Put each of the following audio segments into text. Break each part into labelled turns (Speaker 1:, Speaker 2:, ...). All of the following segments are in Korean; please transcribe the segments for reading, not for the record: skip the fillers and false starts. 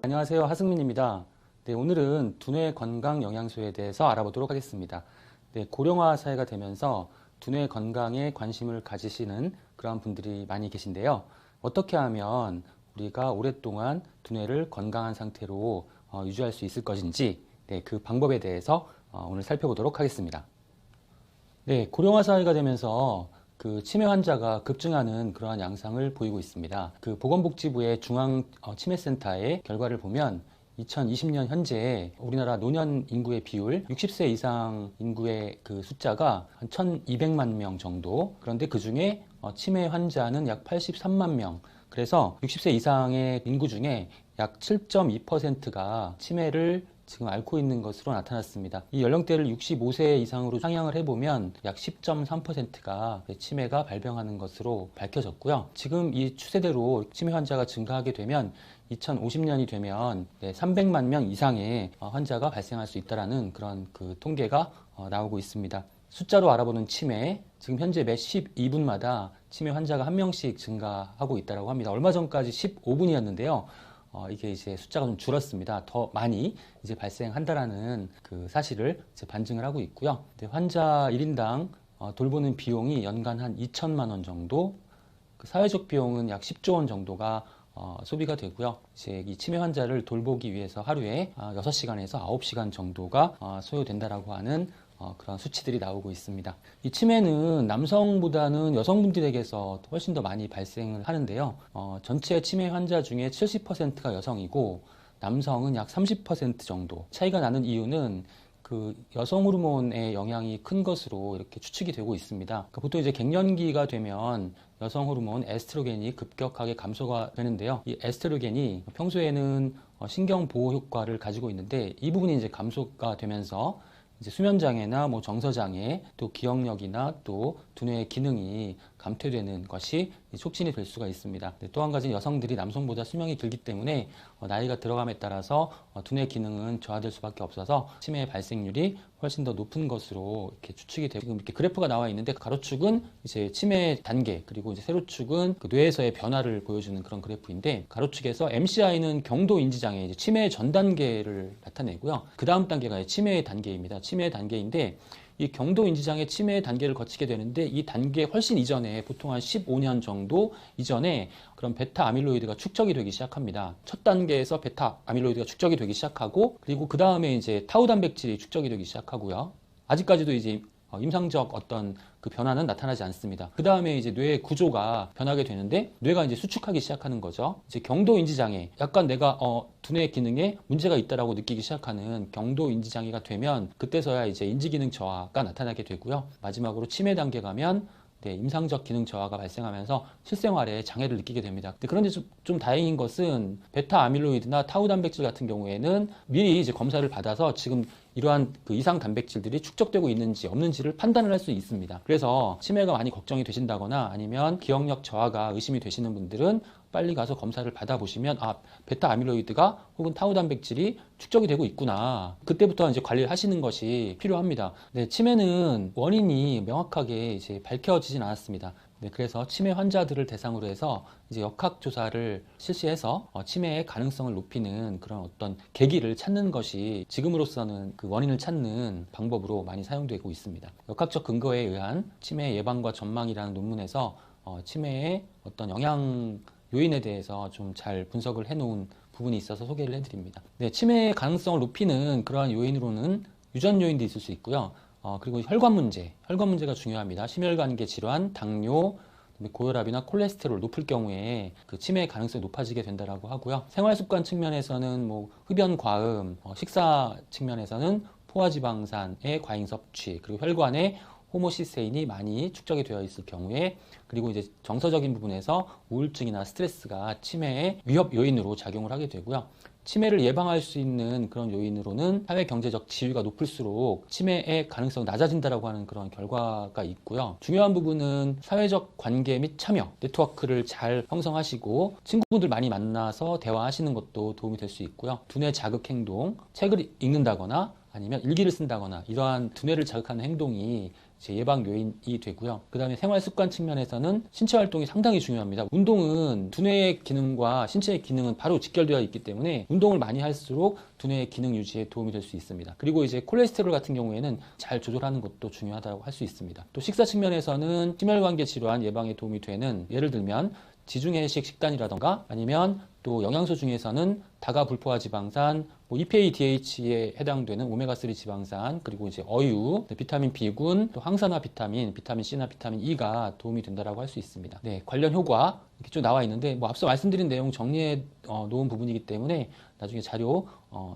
Speaker 1: 안녕하세요. 하승민입니다. 네, 오늘은 두뇌 건강 영양소에 대해서 알아보도록 하겠습니다. 네, 고령화 사회가 되면서 두뇌 건강에 관심을 가지시는 그런 분들이 많이 계신데요. 어떻게 하면 우리가 오랫동안 두뇌를 건강한 상태로 유지할 수 있을 것인지, 네, 그 방법에 대해서 오늘 살펴보도록 하겠습니다. 네, 고령화 사회가 되면서 그 치매 환자가 급증하는 그러한 양상을 보이고 있습니다. 그 보건복지부의 중앙치매센터의 결과를 보면 2020년 현재 우리나라 노년 인구의 비율 60세 이상 인구의 그 숫자가 한 1200만 명 정도. 그런데 그 중에 치매 환자는 약 83만 명. 그래서 60세 이상의 인구 중에 약 7.2%가 치매를 지금 앓고 있는 것으로 나타났습니다. 이 연령대를 65세 이상으로 상향을 해보면 약 10.3%가 치매가 발병하는 것으로 밝혀졌고요. 지금 이 추세대로 치매 환자가 증가하게 되면 2050년이 되면 300만 명 이상의 환자가 발생할 수 있다는 그런 그 통계가 나오고 있습니다. 숫자로 알아보는 치매, 지금 현재 매 12분마다 치매 환자가 한 명씩 증가하고 있다고 합니다. 얼마 전까지 15분이었는데요. 이게 이제 숫자가 좀 줄었습니다. 더 많이 이제 발생한다라는 그 사실을 이제 반증을 하고 있고요. 환자 1인당 돌보는 비용이 연간 한 2천만 원 정도, 그 사회적 비용은 약 10조 원 정도가 소비가 되고요. 이제 이 치매 환자를 돌보기 위해서 하루에 6시간에서 9시간 정도가 소요된다라고 하는 그런 수치들이 나오고 있습니다. 이 치매는 남성보다는 여성분들에게서 훨씬 더 많이 발생을 하는데요. 전체 치매 환자 중에 70%가 여성이고 남성은 약 30% 정도 차이가 나는 이유는 그 여성 호르몬의 영향이 큰 것으로 이렇게 추측이 되고 있습니다. 그러니까 보통 이제 갱년기가 되면 여성 호르몬 에스트로겐이 급격하게 감소가 되는데요. 이 에스트로겐이 평소에는 신경 보호 효과를 가지고 있는데 이 부분이 이제 감소가 되면서 이제 수면장애나 뭐 정서장애, 또 기억력이나 또 두뇌의 기능이 감퇴되는 것이 촉진이 될 수가 있습니다. 또 한 가지는 여성들이 남성보다 수명이 길기 때문에 나이가 들어감에 따라서 두뇌 기능은 저하될 수밖에 없어서 치매 발생률이 훨씬 더 높은 것으로 이렇게 추측이 되고, 지금 이렇게 그래프가 나와 있는데 가로축은 이제 치매 단계, 그리고 이제 세로축은 그 뇌에서의 변화를 보여주는 그런 그래프인데, 가로축에서 MCI는 경도 인지장애, 이제 치매의 전 단계를 나타내고요. 그 다음 단계가 치매의 단계입니다. 치매의 단계인데 이 경도 인지장애 치매의 단계를 거치게 되는데 이 단계 훨씬 이전에 보통 한 15년 정도 이전에 그런 베타 아밀로이드가 축적이 되기 시작합니다. 첫 단계에서 베타 아밀로이드가 축적이 되기 시작하고, 그리고 그 다음에 이제 타우 단백질이 축적이 되기 시작하고요. 아직까지도 이제 임상적 어떤 그 변화는 나타나지 않습니다. 그 다음에 이제 뇌의 구조가 변하게 되는데 뇌가 이제 수축하기 시작하는 거죠. 이제 경도 인지 장애, 약간 내가 두뇌 기능에 문제가 있다라고 느끼기 시작하는 경도 인지 장애가 되면 그때서야 이제 인지 기능 저하가 나타나게 되고요. 마지막으로 치매 단계 가면 임상적 기능 저하가 발생하면서 실생활에 장애를 느끼게 됩니다. 그런데 좀 다행인 것은 베타 아밀로이드나 타우 단백질 같은 경우에는 미리 이제 검사를 받아서 지금 이러한 그 이상 단백질들이 축적되고 있는지 없는지를 판단을 할 수 있습니다. 그래서 치매가 많이 걱정이 되신다거나 아니면 기억력 저하가 의심이 되시는 분들은 빨리 가서 검사를 받아보시면 베타 아밀로이드가 혹은 타우 단백질이 축적이 되고 있구나. 그때부터 이제 관리를 하시는 것이 필요합니다. 치매는 원인이 명확하게 이제 밝혀지진 않았습니다. 그래서 치매 환자들을 대상으로 해서 이제 역학조사를 실시해서 치매의 가능성을 높이는 그런 어떤 계기를 찾는 것이 지금으로서는 그 원인을 찾는 방법으로 많이 사용되고 있습니다. 역학적 근거에 의한 치매 예방과 전망이라는 논문에서 치매의 어떤 영향 요인에 대해서 좀 잘 분석을 해놓은 부분이 있어서 소개를 해드립니다. 치매의 가능성을 높이는 그러한 요인으로는 유전 요인도 있을 수 있고요. 그리고 혈관 문제가 중요합니다. 심혈관계 질환, 당뇨, 고혈압이나 콜레스테롤 높을 경우에 그 치매의 가능성이 높아지게 된다고 하고요. 생활습관 측면에서는 뭐 흡연 과음, 식사 측면에서는 포화지방산의 과잉 섭취, 그리고 혈관에 호모시스테인이 많이 축적이 되어 있을 경우에, 그리고 이제 정서적인 부분에서 우울증이나 스트레스가 치매의 위협 요인으로 작용을 하게 되고요. 치매를 예방할 수 있는 그런 요인으로는 사회 경제적 지위가 높을수록 치매의 가능성이 낮아진다라고 하는 그런 결과가 있고요. 중요한 부분은 사회적 관계 및 참여, 네트워크를 잘 형성하시고 친구분들 많이 만나서 대화하시는 것도 도움이 될 수 있고요. 두뇌 자극 행동, 책을 읽는다거나 아니면 일기를 쓴다거나 이러한 두뇌를 자극하는 행동이 예방 요인이 되고요. 그 다음에 생활 습관 측면에서는 신체 활동이 상당히 중요합니다. 운동은 두뇌의 기능과 신체의 기능은 바로 직결되어 있기 때문에 운동을 많이 할수록 두뇌의 기능 유지에 도움이 될 수 있습니다. 그리고 이제 콜레스테롤 같은 경우에는 잘 조절하는 것도 중요하다고 할 수 있습니다. 또 식사 측면에서는 심혈관계 질환 예방에 도움이 되는, 예를 들면 지중해식 식단이라던가 아니면 또 영양소 중에서는 다가불포화 지방산, EPA, DH에 해당되는 오메가3 지방산, 그리고 이제 어유, 비타민 B군, 또 항산화 비타민, 비타민 C나 비타민 E가 도움이 된다고 할 수 있습니다. 네, 관련 효과 이렇게 쭉 나와 있는데 앞서 말씀드린 내용 정리해 놓은 부분이기 때문에 나중에 자료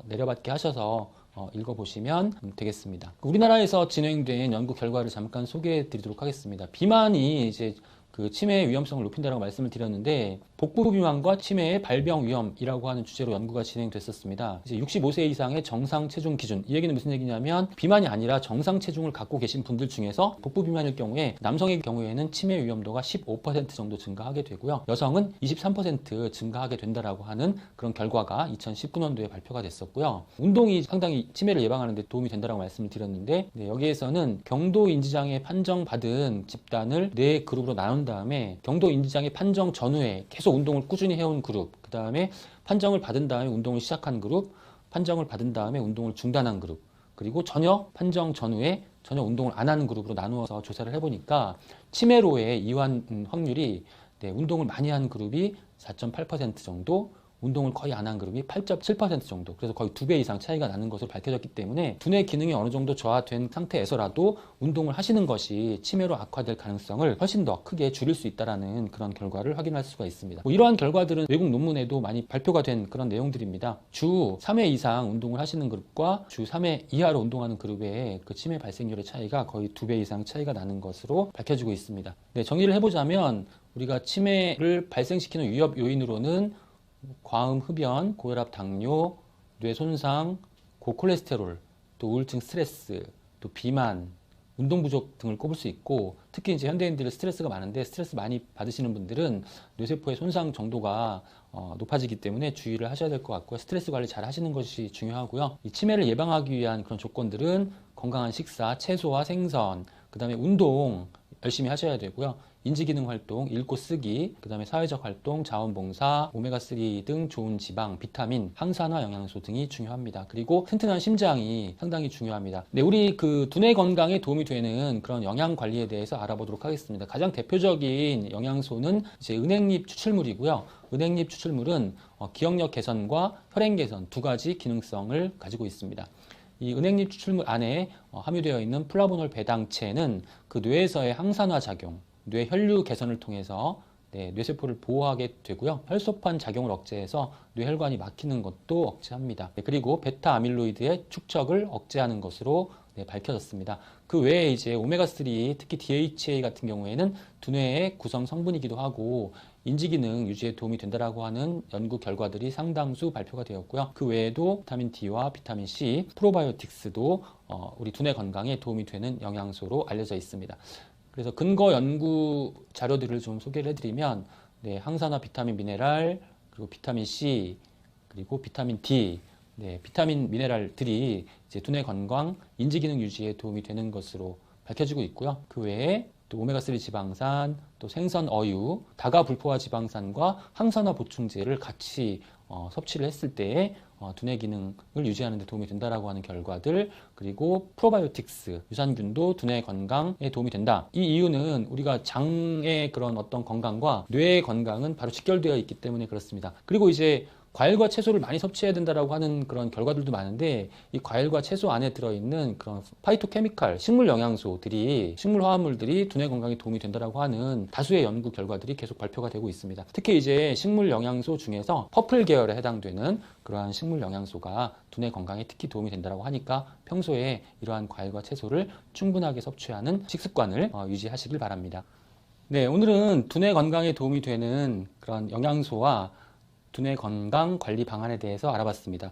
Speaker 1: 내려받게 하셔서 읽어보시면 되겠습니다. 우리나라에서 진행된 연구 결과를 잠깐 소개해 드리도록 하겠습니다. 비만이 이제 그 치매의 위험성을 높인다라고 말씀을 드렸는데, 복부 비만과 치매의 발병 위험이라고 하는 주제로 연구가 진행됐었습니다. 이제 65세 이상의 정상 체중 기준, 이 얘기는 무슨 얘기냐면 비만이 아니라 정상 체중을 갖고 계신 분들 중에서 복부 비만일 경우에 남성의 경우에는 치매 위험도가 15% 정도 증가하게 되고요. 여성은 23% 증가하게 된다라고 하는 그런 결과가 2019년도에 발표가 됐었고요. 운동이 상당히 치매를 예방하는 데 도움이 된다라고 말씀을 드렸는데, 여기에서는 경도 인지장애 판정받은 집단을 4그룹으로 나눈 다음에 경도 인지장애 판정 전후에 계속 운동을 꾸준히 해온 그룹, 그 다음에 판정을 받은 다음에 운동을 시작한 그룹, 판정을 받은 다음에 운동을 중단한 그룹, 그리고 전혀 판정 전후에 전혀 운동을 안 하는 그룹으로 나누어서 조사를 해보니까 치매로의 이완 확률이 운동을 많이 한 그룹이 4.8% 정도, 운동을 거의 안 한 그룹이 8.7% 정도, 그래서 거의 2배 이상 차이가 나는 것으로 밝혀졌기 때문에 두뇌 기능이 어느 정도 저하된 상태에서라도 운동을 하시는 것이 치매로 악화될 가능성을 훨씬 더 크게 줄일 수 있다는 그런 결과를 확인할 수가 있습니다. 이러한 결과들은 외국 논문에도 많이 발표가 된 그런 내용들입니다. 주 3회 이상 운동을 하시는 그룹과 주 3회 이하로 운동하는 그룹의 그 치매 발생률의 차이가 거의 2배 이상 차이가 나는 것으로 밝혀지고 있습니다. 정리를 해보자면 우리가 치매를 발생시키는 위협 요인으로는 과음, 흡연, 고혈압, 당뇨, 뇌 손상, 고콜레스테롤, 또 우울증, 스트레스, 또 비만, 운동 부족 등을 꼽을 수 있고, 특히 이제 현대인들은 스트레스가 많은데 스트레스 많이 받으시는 분들은 뇌세포의 손상 정도가 높아지기 때문에 주의를 하셔야 될 것 같고요. 스트레스 관리 잘 하시는 것이 중요하고요. 이 치매를 예방하기 위한 그런 조건들은 건강한 식사, 채소와 생선, 그 다음에 운동 열심히 하셔야 되고요. 인지기능 활동, 읽고 쓰기, 그 다음에 사회적 활동, 자원봉사, 오메가3 등 좋은 지방, 비타민, 항산화 영양소 등이 중요합니다. 그리고 튼튼한 심장이 상당히 중요합니다. 우리 그 두뇌 건강에 도움이 되는 그런 영양 관리에 대해서 알아보도록 하겠습니다. 가장 대표적인 영양소는 이제 은행잎 추출물이고요. 은행잎 추출물은 기억력 개선과 혈행 개선 2가지 기능성을 가지고 있습니다. 이 은행잎 추출물 안에 함유되어 있는 플라보놀 배당체는 그 뇌에서의 항산화 작용, 뇌 혈류 개선을 통해서 뇌세포를 보호하게 되고요. 혈소판 작용을 억제해서 뇌혈관이 막히는 것도 억제합니다. 그리고 베타 아밀로이드의 축적을 억제하는 것으로 밝혀졌습니다. 그 외에 이제 오메가3, 특히 DHA 같은 경우에는 두뇌의 구성 성분이기도 하고 인지기능 유지에 도움이 된다라고 하는 연구 결과들이 상당수 발표가 되었고요. 그 외에도 비타민 D와 비타민 C, 프로바이오틱스도 우리 두뇌 건강에 도움이 되는 영양소로 알려져 있습니다. 그래서 근거 연구 자료들을 좀 소개를 해드리면, 항산화 비타민 미네랄, 그리고 비타민 C, 그리고 비타민 D, 비타민 미네랄들이 이제 두뇌 건강, 인지기능 유지에 도움이 되는 것으로 밝혀지고 있고요. 그 외에 또 오메가3 지방산, 또 생선, 어유, 다가불포화 지방산과 항산화 보충제를 같이 섭취를 했을 때에 두뇌 기능을 유지하는 데 도움이 된다라고 하는 결과들, 그리고 프로바이오틱스, 유산균도 두뇌 건강에 도움이 된다. 이 이유는 우리가 장의 그런 어떤 건강과 뇌의 건강은 바로 직결되어 있기 때문에 그렇습니다. 그리고 이제 과일과 채소를 많이 섭취해야 된다라고 하는 그런 결과들도 많은데, 이 과일과 채소 안에 들어있는 그런 파이토케미칼, 식물 영양소들이, 식물 화합물들이 두뇌 건강에 도움이 된다라고 하는 다수의 연구 결과들이 계속 발표가 되고 있습니다. 특히 이제 식물 영양소 중에서 퍼플 계열에 해당되는 그러한 식물 영양소가 두뇌 건강에 특히 도움이 된다라고 하니까 평소에 이러한 과일과 채소를 충분하게 섭취하는 식습관을 유지하시길 바랍니다. 오늘은 두뇌 건강에 도움이 되는 그런 영양소와 두뇌 건강 관리 방안에 대해서 알아봤습니다.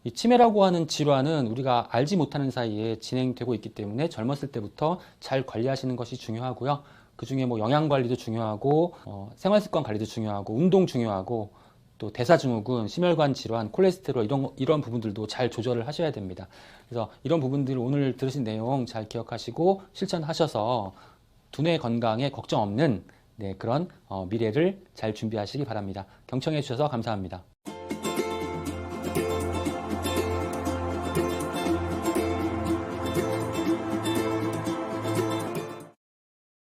Speaker 1: 이 치매라고 하는 질환은 우리가 알지 못하는 사이에 진행되고 있기 때문에 젊었을 때부터 잘 관리하시는 것이 중요하고요. 그 중에 영양 관리도 중요하고 생활 습관 관리도 중요하고 운동 중요하고 또 대사증후군, 심혈관 질환, 콜레스테롤 이런 부분들도 잘 조절을 하셔야 됩니다. 그래서 이런 부분들 오늘 들으신 내용 잘 기억하시고 실천하셔서 두뇌 건강에 걱정 없는 그런 미래를 잘 준비하시기 바랍니다. 경청해 주셔서 감사합니다.